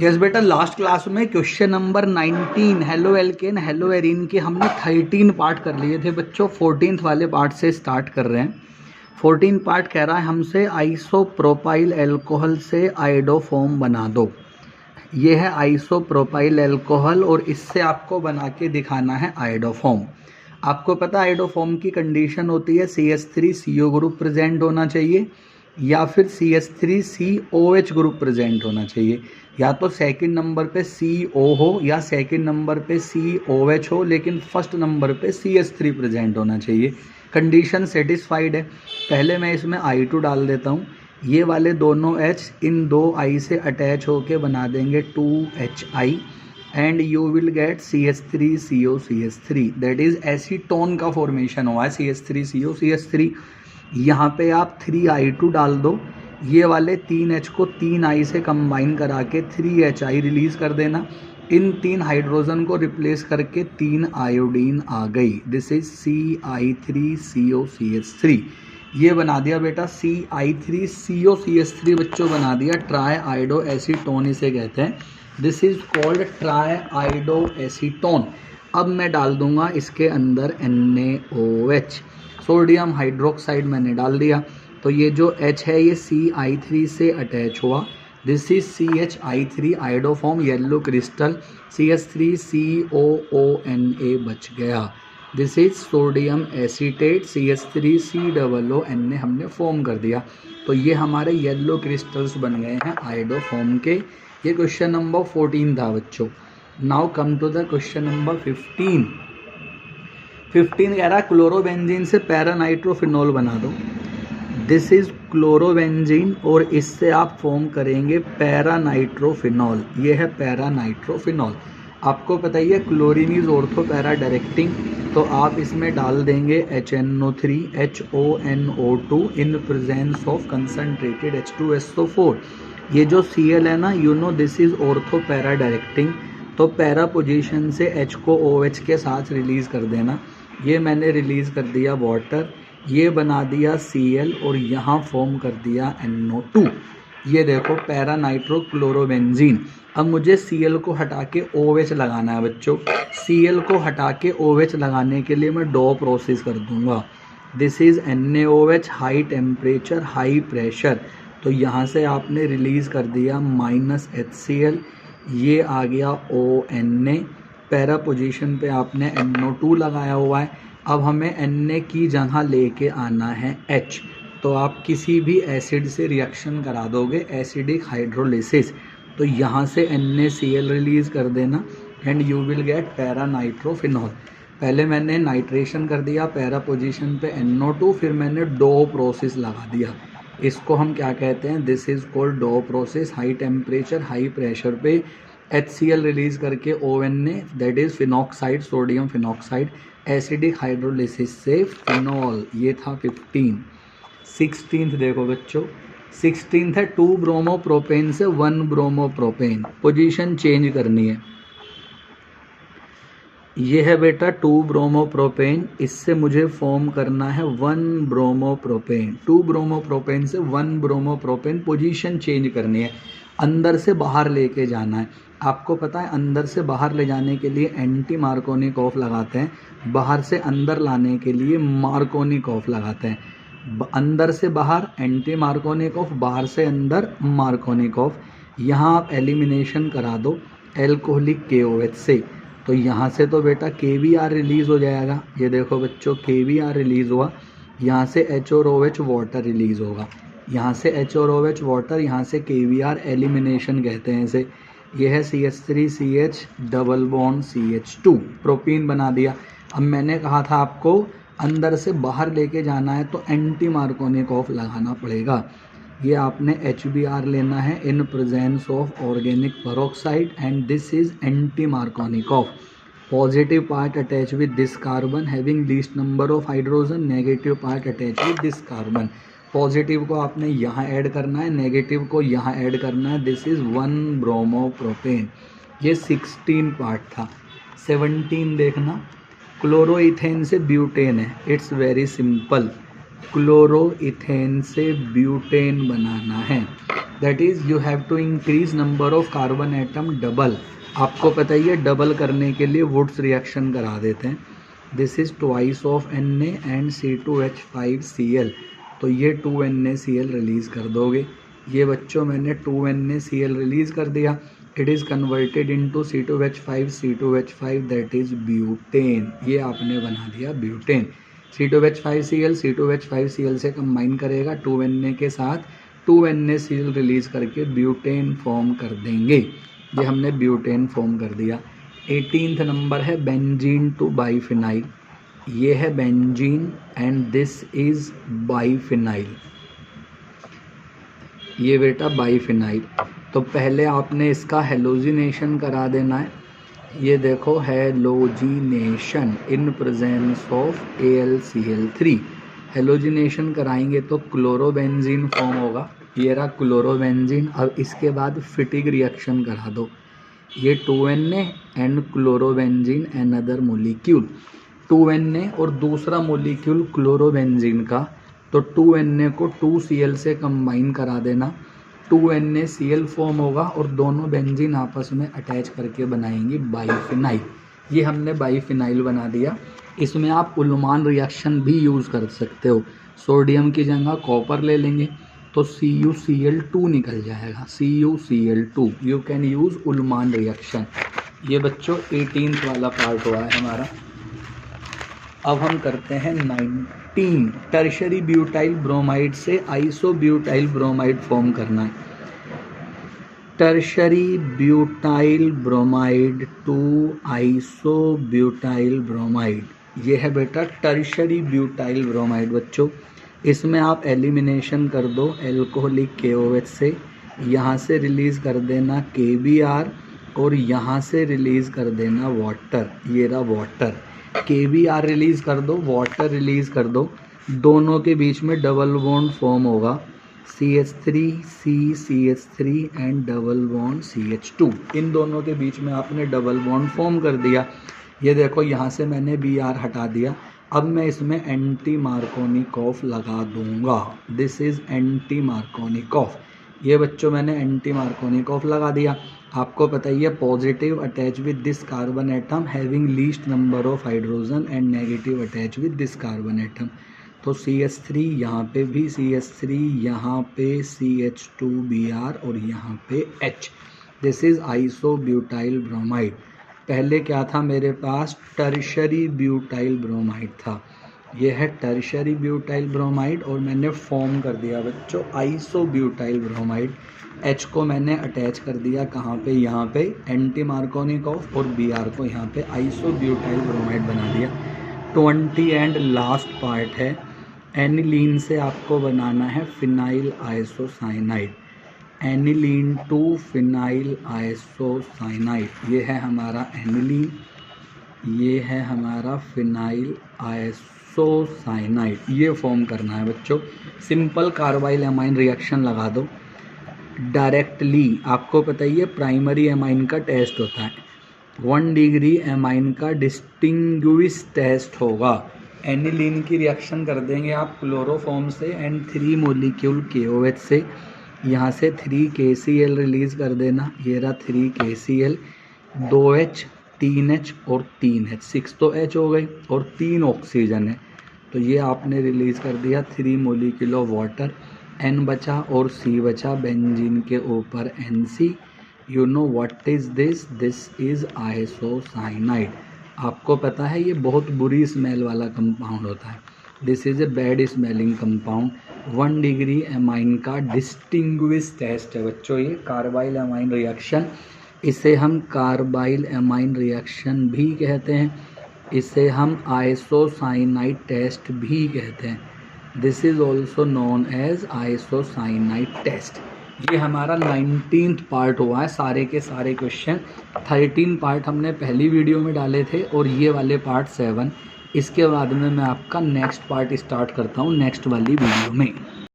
Yes बेटा, last class में question number 19 halo alkane hello arene के हमने 13 पार्ट कर लिए थे बच्चों। 14th वाले पार्ट से स्टार्ट कर रहे हैं। 14 पार्ट कह रहा है हमसे आइसोप्रोपाइल एल्कोहल से आयोडोफोम बना दो। ये है आइसोप्रोपाइल एल्कोहल और इससे आपको बना के दिखाना है आयोडोफोम। आपको पता है आयोडोफोम की कंडीशन होती है CH3CO ग्रुप प्रेजेंट होना चाहिए या फिर CH3COH ग्रुप प्रेजेंट होना चाहिए। या तो सेकंड नंबर पे CO हो या सेकंड नंबर पे COH हो, लेकिन फर्स्ट नंबर पे CH3 प्रेजेंट होना चाहिए। कंडीशन सेटिस्फाइड है। पहले मैं इसमें I2 डाल देता हूँ। ये वाले दोनों H इन दो I से अटैच होके बना देंगे 2HI and you will get CH3CO CH3, that is acetone का फॉर्मेशन हुआ है CH3CO CH3। यहाँ पे आप 3I2 डाल दो। ये वाले 3H को 3I से कंबाइन करा के 3HI रिलीज कर देना। इन 3 हाइड्रोजन को रिप्लेस करके 3 आयोडीन आ गई। This is CI3CO CH3। ये बना दिया बेटा CI3CO CH3 बच्चों, बना दिया ट्राई आयोडो एसीटोन इसे कहते हैं। This is called try iodo acetone. अब मैं डाल दूंगा इसके अंदर NaOH, सोडियम हाइड्रोक्साइड मैंने डाल दिया। तो ये जो H है ये CI3 से अटैच हुआ। This is CHI3 iodoform yellow crystal. CH3COONA बच गया। This is sodium acetate CH3COONA हमने फॉर्म कर दिया। तो ये हमारे येलो क्रिस्टल्स बन गए हैं आयोडोफॉर्म के। ये क्वेश्चन नंबर 14 था बच्चों। Now come to the question number 15 कह रहा है क्लोरोबेंजीन से पैरानाइट्रोफिनॉल बना दो। दिस इज क्लोरोबेंजीन और इससे आप फॉर्म करेंगे पैरानाइट्रोफिनॉल। ये है पैरानाइट्रोफिनॉल। आपको पता ही है chlorine is ortho para directing, तो आप इसमें डाल देंगे HNO3 HONO2 in presence of concentrated H2SO4। ये जो Cl है ना, you know this is ortho para directing, तो पैरा पोजीशन से H को OH के साथ रिलीज कर देना। ये मैंने रिलीज कर दिया वाटर, ये बना दिया Cl और यहाँ फॉर्म कर दिया NO2। ये देखो पैरानाइट्रोक्लोरोबेंजीन। अब मुझे Cl को हटा के OH लगाना है बच्चों। Cl को हटा के OH लगाने के लिए मैं डॉ प्रोसेस कर दूंगा। This is NaOH, high temperature high pressure. तो यहाँ से आपने रिलीज कर दिया -HCl, ये आ गया ONA। पैरा पोजीशन पे आपने NO2 लगाया हुआ है। अब हमें Na की जगह लेके आना है H। तो आप किसी भी एसिड से रिएक्शन करा दोगे, एसिडिक हाइड्रोलिसिस, तो यहाँ से NaCl रिलीज कर देना and you will get paranitrophenol. पहले मैंने नाइट्रेशन कर दिया पैरा पोजीशन पे NO2, फिर मैंने डो प्रोसेस लगा दिया। इसको हम क्या कहते हैं? This is called Dow process. High temperature high pressure पे HCl रिलीज करके ONA, that is phenoxide, sodium phenoxide, acidic hydrolysis से फिनॉल। ये था 15। 16th देखो बच्चों, 16th है 2 ब्रोमोप्रोपेन से 1 ब्रोमोप्रोपेन। पोजीशन चेंज करनी है। ये है बेटा 2 ब्रोमोप्रोपेन, इससे मुझे फॉर्म करना है 1 ब्रोमोप्रोपेन। 2 ब्रोमोप्रोपेन से 1 ब्रोमोप्रोपेन, पोजीशन चेंज करनी है, अंदर से बाहर लेके जाना है। आपको पता है अंदर से बाहर ले जाने के लिए एंटी मार्कोनिकॉफ लगाते हैं, बाहर से अंदर लाने के लिए मार्कोनिकॉफ लगाते हैं। अंदर से बाहर एंटी मार्कोनिकॉफ, बाहर से अंदर मार्कोनिकॉफ। यहाँ आप एलिमिनेशन करा दो एल्कोहलिक KOH से, तो यहाँ से तो बेटा KBr रिलीज हो जाएगा। ये देखो बच्चों KBr रिलीज हुआ, यहाँ से H और OH वाटर रिलीज होगा, यहाँ से H और OH वाटर, यहाँ से KBr एलिमिनेशन कहते हैं इसे। ये है CH3CH double bond CH2, propene बना दिया। अब मैंने कहा था आपको अंदर से बाहर लेके जाना है तो एंटी मार्कोनिकॉफ लगाना पड़ेगा। ये आपने HBr लेना है in presence of organic peroxide and this is anti Markovnikov. Positive part attach with this carbon having least number of hydrogen, negative part attach with this carbon. Positive को आपने यहाँ add करना है, नेगेटिव को यहाँ add करना है। This is 1 bromopropane. ये 16 पार्ट था। 17 देखना, क्लोरोइथेन से ब्यूटेन है। It's very simple. क्लोरोइथेन से ब्यूटेन बनाना है। That is you have to increase number of carbon atom double. आपको पता ही है डबल करने के लिए वुड्स रिएक्शन करा देते हैं। This is twice of Na and C2H5Cl। तो ये 2NaCl रिलीज़ कर दोगे। ये बच्चों मैंने 2NaCl रिलीज़ कर दिया। It is converted into C2H5 that is butane. ये आपने बना दिया ब्यूटेन। C2H5Cl से कंबाइन करेगा 2Na के साथ, 2NaCl रिलीज़ करके ब्यूटेन फॉर्म कर देंगे। ये हमने ब्यूटेन फॉर्म कर दिया। 18th नंबर है बेंजीन टू बाईफिनाइल। ये है benzene and this is biphenyl. ये बेटा बाईफिनाइल। तो पहले आपने इसका हेलोजिनेशन करा देना है। ये देखो halogenation in presence of AlCl3। Halogenation कराएंगे तो क्लोरोबेंजीन फॉर्म होगा। ये रहा क्लोरोबेंजीन। अब इसके बाद फिटिक रिएक्शन करा दो। ये 2Na and chlorobenzene another molecule. 2Na और दूसरा मोलिक्यूल क्लोरोबेंजीन का, तो 2Na को 2Cl से कंबाइन करा देना। 2NaCl फॉर्म होगा और दोनों बेंजीन आपस में अटैच करके बनाएंगे बाईफिनाइल। ये हमने बाईफिनाइल बना दिया। इसमें आप उल्मान रिएक्शन भी यूज़ कर सकते हो। सोडियम की जगह कॉपर ले लेंगे तो CuCl2 निकल जाएगा। CuCl2 you can use Ullmann reaction. ये बच्चों 18th वाला पार्ट हुआ है हमारा। अब हम करते हैं 19। टर्शरी ब्यूटाइल ब्रोमाइड से आइसोब्यूटाइल ब्रोमाइड फॉर्म करना है। Tertiary butyl bromide to isobutyl bromide. ये है बेटा टर्शरी ब्यूटाइल ब्रोमाइड बच्चों। इसमें आप एलिमिनेशन कर दो एल्कोहलिक KOH से। यहाँ से रिलीज़ कर देना KBr और यहाँ से रिलीज़ कर देना वाटर। ये रहा वाटर। KBr रिलीज़ कर दो, वाटर रिलीज़ कर दो। दोनों के बीच में डबल बॉन्ड फॉर्म होगा। CH3 and double bond CH2। इन दोनों के बीच में आपने डबल बॉन्ड फॉर्म कर दिया। ये देखो यहाँ से मैंने Br हटा दिया। अब मैं इसमें एंटी मार्कोनिकॉफ लगा दूंगा। This is anti Markovnikov. ये बच्चों मैंने एंटी मार्कोनिकॉफ लगा दिया। आपको पता ही है positive attach with this carbon atom having least number of hydrogen and negative attach with this carbon atom. तो CH3 यहाँ पे भी CH3, यहाँ पे CH2Br और यहाँ पे H। This is isobutyl bromide. पहले क्या था मेरे पास? टर्शरी ब्यूटाइल ब्रोमाइड था। यह है टर्शरी ब्यूटाइल ब्रोमाइड और मैंने फॉर्म कर दिया बच्चों आइसोब्यूटाइल ब्रोमाइड। H को मैंने अटैच कर दिया कहाँ पे? यहाँ पे एंटी मार्कोनिकॉफ और Br को यहाँ पे आइसोब्यूटाइल ब्रोमाइड बना दिया। 20 एंड लास्ट पार्ट है एनिलीन से आपको बनाना है phenyl isocyanide. Aniline to phenyl isocyanide. ये है हमारा एनिलीन, ये है हमारा फिनाइल आइसोसाइनाइड। ये फॉर्म करना है बच्चों। सिंपल कार्बाइल एमाइन रिएक्शन लगा दो डायरेक्टली। आपको पता ही है प्राइमरी एमाइन का टेस्ट होता है, 1 डिग्री एमाइन का डिस्टिंग्विश टेस्ट होगा। एनिलीन की रिएक्शन कर देंगे आप क्लोरोफॉर्म से एंड 3 मोलिक्यूल KOH से। यहाँ से 3 KCl रिलीज़ कर देना। ये रहा 3 KCl, 2H, 3H और 3H, 6 तो H हो गई और 3 ऑक्सीजन है। तो ये आपने रिलीज़ कर दिया 3 मोलिक्यूल ऑफ वाटर। N बचा और C बचा बेंजीन के ऊपर NC। You know what is this? This is isocyanide. आपको पता है ये बहुत बुरी स्मेल वाला कंपाउंड होता है। This is a bad smelling compound. 1 degree amine का डिस्टिंग्विश टेस्ट है बच्चों ये कार्बाइल एमाइन रिएक्शन। इसे हम कार्बाइल एमाइन रिएक्शन भी कहते हैं, इसे हम आइसोसाइनाइड टेस्ट भी कहते हैं। This is also known as isocyanide test. ये हमारा 19th पार्ट हुआ है। सारे के सारे क्वेश्चन 13 पार्ट हमने पहली वीडियो में डाले थे और ये वाले पार्ट 7। इसके बाद में मैं आपका नेक्स्ट पार्ट स्टार्ट करता हूँ नेक्स्ट वाली वीडियो में।